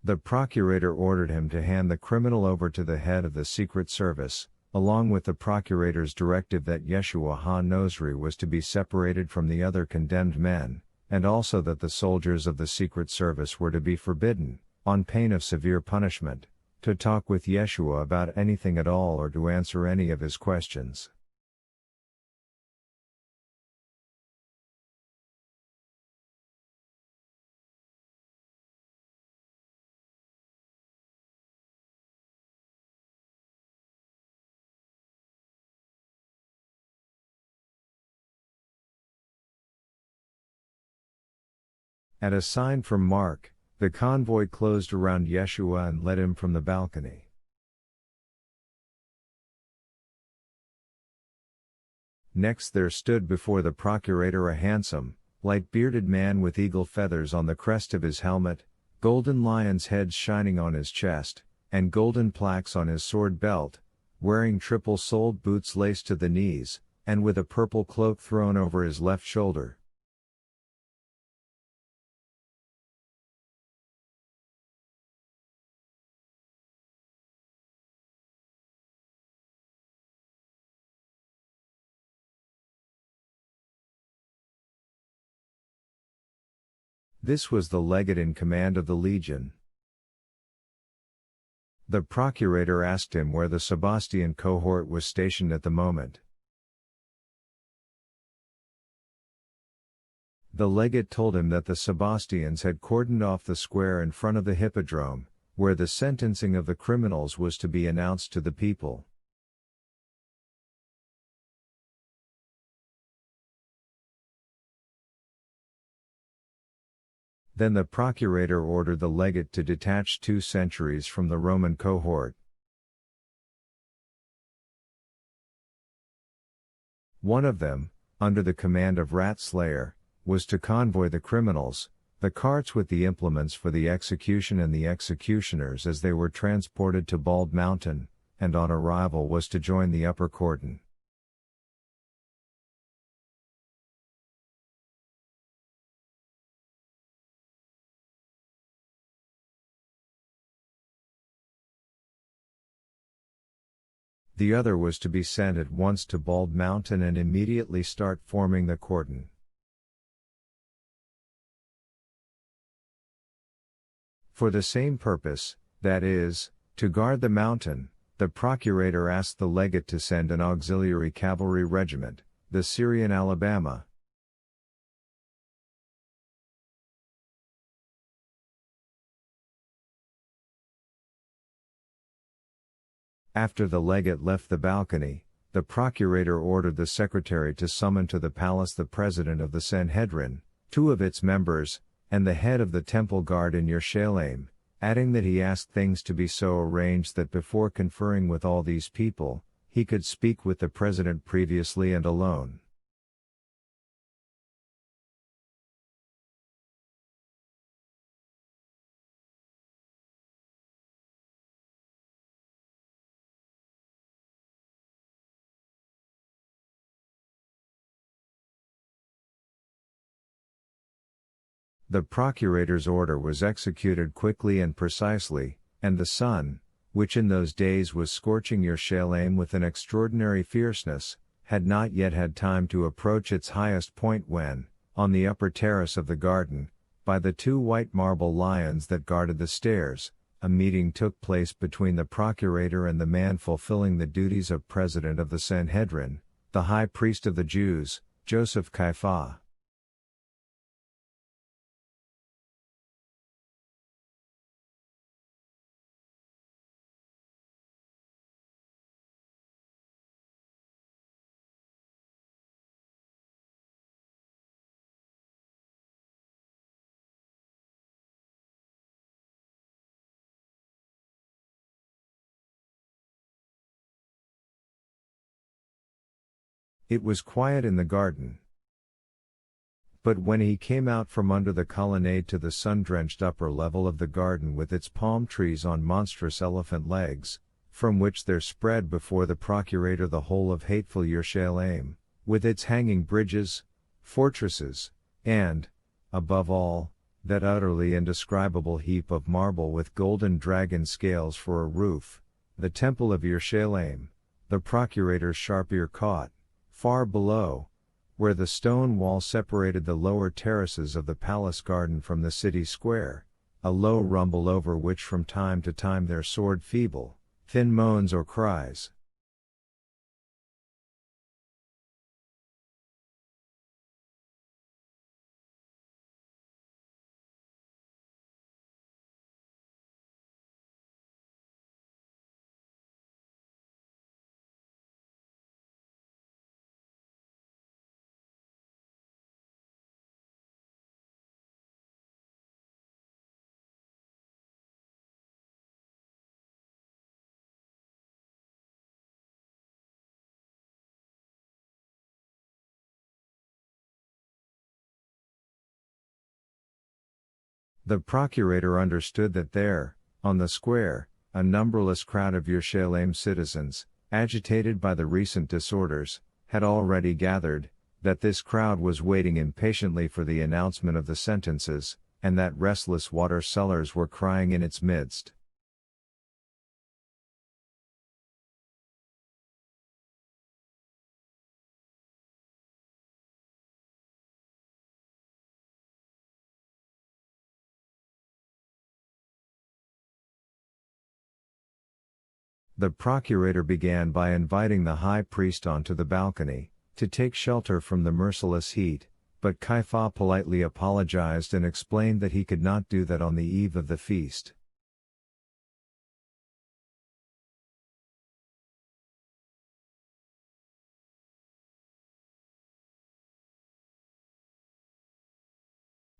The procurator ordered him to hand the criminal over to the head of the Secret Service, along with the procurator's directive that Yeshua ha-Nosri was to be separated from the other condemned men, and also that the soldiers of the Secret Service were to be forbidden, on pain of severe punishment, to talk with Yeshua about anything at all or to answer any of his questions. At a sign from Mark, the convoy closed around Yeshua and led him from the balcony. Next there stood before the procurator a handsome, light-bearded man with eagle feathers on the crest of his helmet, golden lions' heads shining on his chest, and golden plaques on his sword belt, wearing triple-soled boots laced to the knees, and with a purple cloak thrown over his left shoulder. This was the legate in command of the legion. The procurator asked him where the Sebastian cohort was stationed at the moment. The legate told him that the Sebastians had cordoned off the square in front of the hippodrome, where the sentencing of the criminals was to be announced to the people. Then the procurator ordered the legate to detach 2 centuries from the Roman cohort. One of them, under the command of Rat Slayer, was to convoy the criminals, the carts with the implements for the execution and the executioners as they were transported to Bald Mountain, and on arrival was to join the upper cordon. The other was to be sent at once to Bald Mountain and immediately start forming the cordon. For the same purpose, that is, to guard the mountain, the procurator asked the legate to send an auxiliary cavalry regiment, the Syrian Alabama. After the legate left the balcony, the procurator ordered the secretary to summon to the palace the president of the Sanhedrin, 2 of its members, and the head of the temple guard in Yerushalayim, adding that he asked things to be so arranged that before conferring with all these people, he could speak with the president previously and alone. The procurator's order was executed quickly and precisely, and the sun, which in those days was scorching Yerushalayim with an extraordinary fierceness, had not yet had time to approach its highest point when, on the upper terrace of the garden, by the 2 white marble lions that guarded the stairs, a meeting took place between the procurator and the man fulfilling the duties of president of the Sanhedrin, the high priest of the Jews, Joseph Caiaphas. It was quiet in the garden. But when he came out from under the colonnade to the sun-drenched upper level of the garden with its palm trees on monstrous elephant legs, from which there spread before the procurator the whole of hateful Yerushalayim, with its hanging bridges, fortresses, and, above all, that utterly indescribable heap of marble with golden dragon scales for a roof, the temple of Yerushalayim, the procurator's sharp ear caught, far below, where the stone wall separated the lower terraces of the palace garden from the city square, a low rumble over which from time to time there soared feeble, thin moans or cries. The procurator understood that there, on the square, a numberless crowd of Yerushalayim citizens, agitated by the recent disorders, had already gathered, that this crowd was waiting impatiently for the announcement of the sentences, and that restless water sellers were crying in its midst. The procurator began by inviting the high priest onto the balcony, to take shelter from the merciless heat, but Caiaphas politely apologized and explained that he could not do that on the eve of the feast.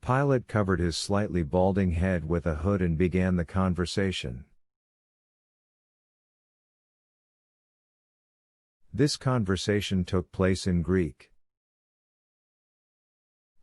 Pilate covered his slightly balding head with a hood and began the conversation. This conversation took place in Greek.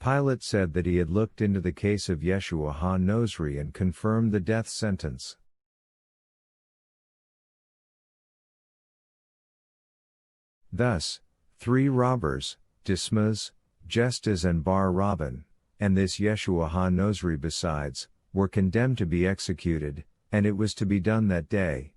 Pilate said that he had looked into the case of Yeshua ha-Nosri and confirmed the death sentence. Thus, 3 robbers, Dismas, Gestas and Bar Rabban, and this Yeshua ha-Nosri besides, were condemned to be executed, and it was to be done that day.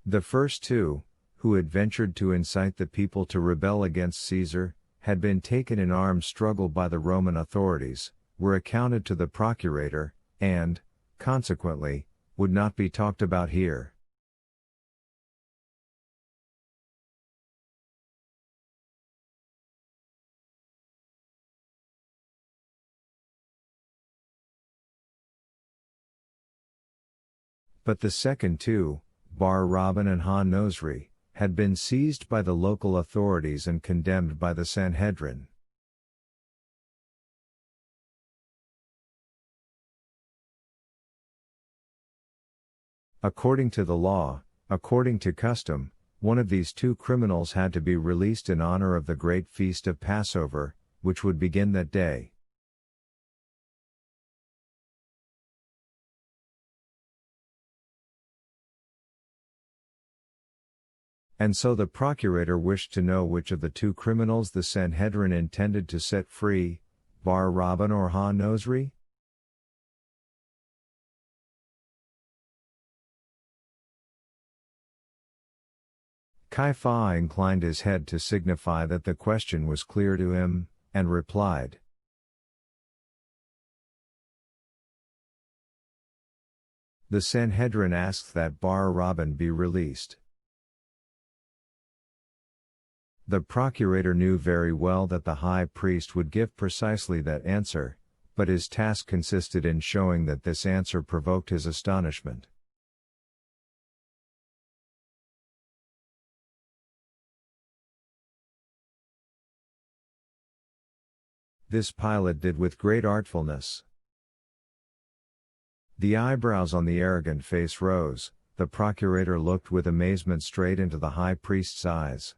The first 2, who had ventured to incite the people to rebel against Caesar, had been taken in armed struggle by the Roman authorities, were accounted to the procurator, and, consequently, would not be talked about here. But the second 2, Bar Rabban and ha-Nosri, had been seized by the local authorities and condemned by the Sanhedrin. According to the law, according to custom, one of these 2 criminals had to be released in honor of the great feast of Passover, which would begin that day. And so the procurator wished to know which of the 2 criminals the Sanhedrin intended to set free, Bar Rabban or ha-Nosri? Caiaphas inclined his head to signify that the question was clear to him, and replied, "The Sanhedrin asks that Bar Rabban be released." The procurator knew very well that the high priest would give precisely that answer, but his task consisted in showing that this answer provoked his astonishment. This Pilate did with great artfulness. The eyebrows on the arrogant face rose, the procurator looked with amazement straight into the high priest's eyes.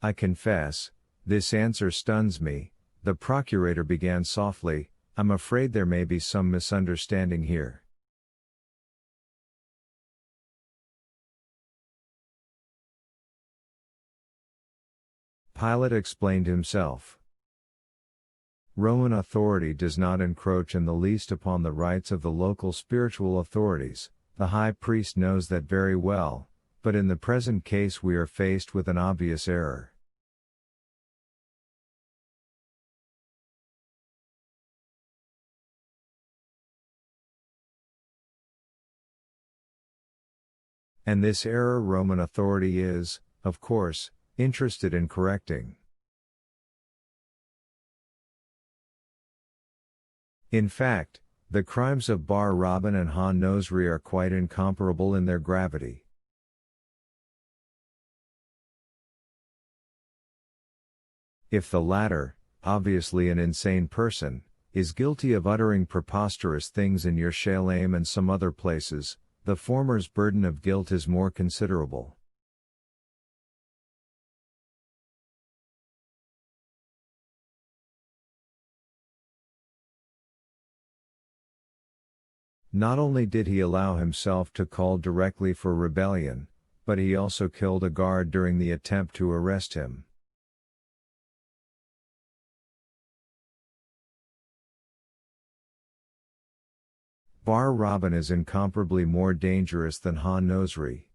"I confess, this answer stuns me," the procurator began softly, I'm afraid there may be some misunderstanding here. Pilate explained himself. Roman authority does not encroach in the least upon the rights of the local spiritual authorities. The high priest knows that very well, but in the present case we are faced with an obvious error. And this error Roman authority is, of course, interested in correcting. In fact, the crimes of Bar Rabban and Ha Nosri are quite incomparable in their gravity. If the latter, obviously an insane person, is guilty of uttering preposterous things in Yerushalayim and some other places, the former's burden of guilt is more considerable. Not only did he allow himself to call directly for rebellion, but he also killed a guard during the attempt to arrest him. Bar Rabban is incomparably more dangerous than Ha Nosri.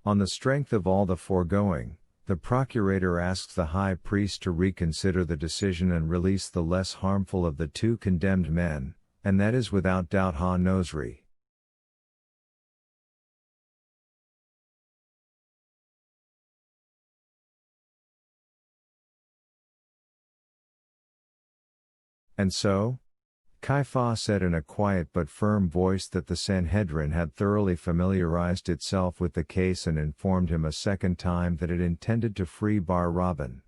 On the strength of all the foregoing, the procurator asks the high priest to reconsider the decision and release the less harmful of the two condemned men, and that is without doubt Ha Nosri. And so? Caiaphas said in a quiet but firm voice that the Sanhedrin had thoroughly familiarized itself with the case and informed him a second time that it intended to free Bar Rabban.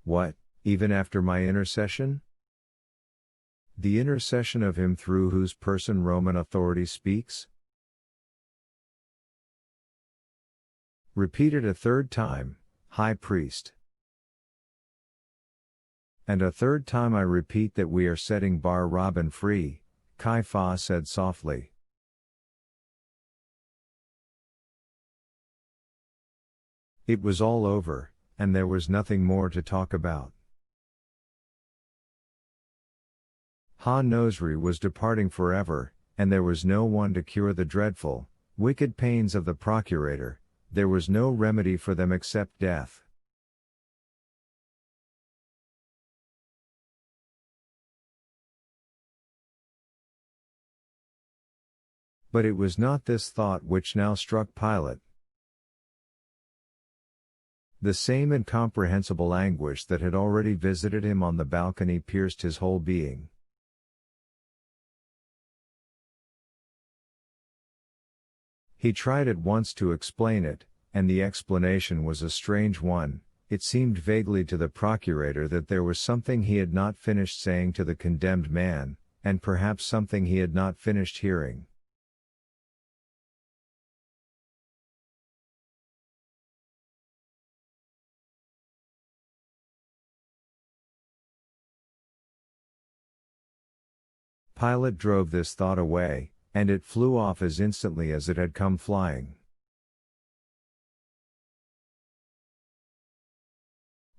What, even after my intercession? The intercession of him through whose person Roman authority speaks? Repeated a third time, High Priest. And a third time I repeat that we are setting Bar Rabban free, Caiaphas said softly. It was all over, and there was nothing more to talk about. Ha Nosri was departing forever, and there was no one to cure the dreadful, wicked pains of the procurator. There was no remedy for them except death. But it was not this thought which now struck Pilate. The same incomprehensible anguish that had already visited him on the balcony pierced his whole being. He tried at once to explain it, and the explanation was a strange one. It seemed vaguely to the procurator that there was something he had not finished saying to the condemned man, and perhaps something he had not finished hearing. Pilate drove this thought away, and it flew off as instantly as it had come flying.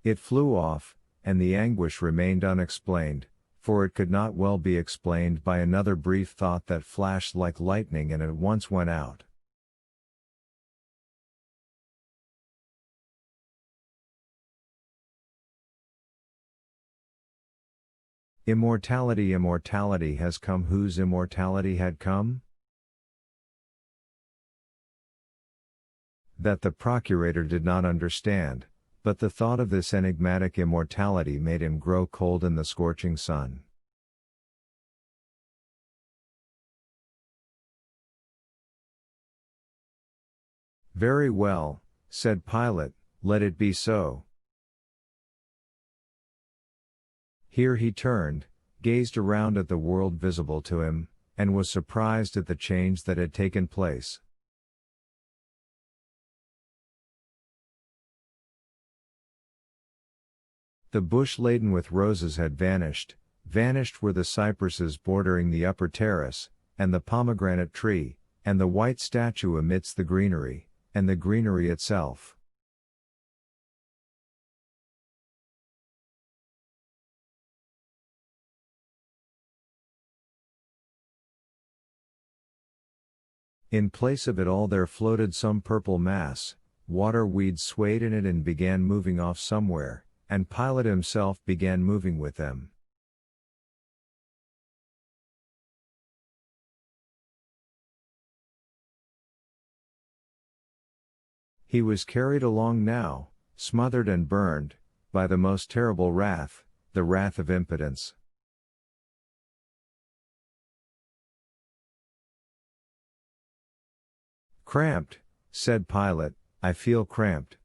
It flew off, and the anguish remained unexplained, for it could not well be explained by another brief thought that flashed like lightning and at once went out. Immortality, immortality has come. Whose immortality had come? That the procurator did not understand, but the thought of this enigmatic immortality made him grow cold in the scorching sun. Very well, said Pilate, let it be so. Here he turned, gazed around at the world visible to him, and was surprised at the change that had taken place. The bush laden with roses had vanished, vanished were the cypresses bordering the upper terrace, and the pomegranate tree, and the white statue amidst the greenery, and the greenery itself. In place of it all there floated some purple mass, water weeds swayed in it and began moving off somewhere, and Pilate himself began moving with them. He was carried along now, smothered and burned, by the most terrible wrath, the wrath of impotence. Cramped, said Pilate, I feel cramped.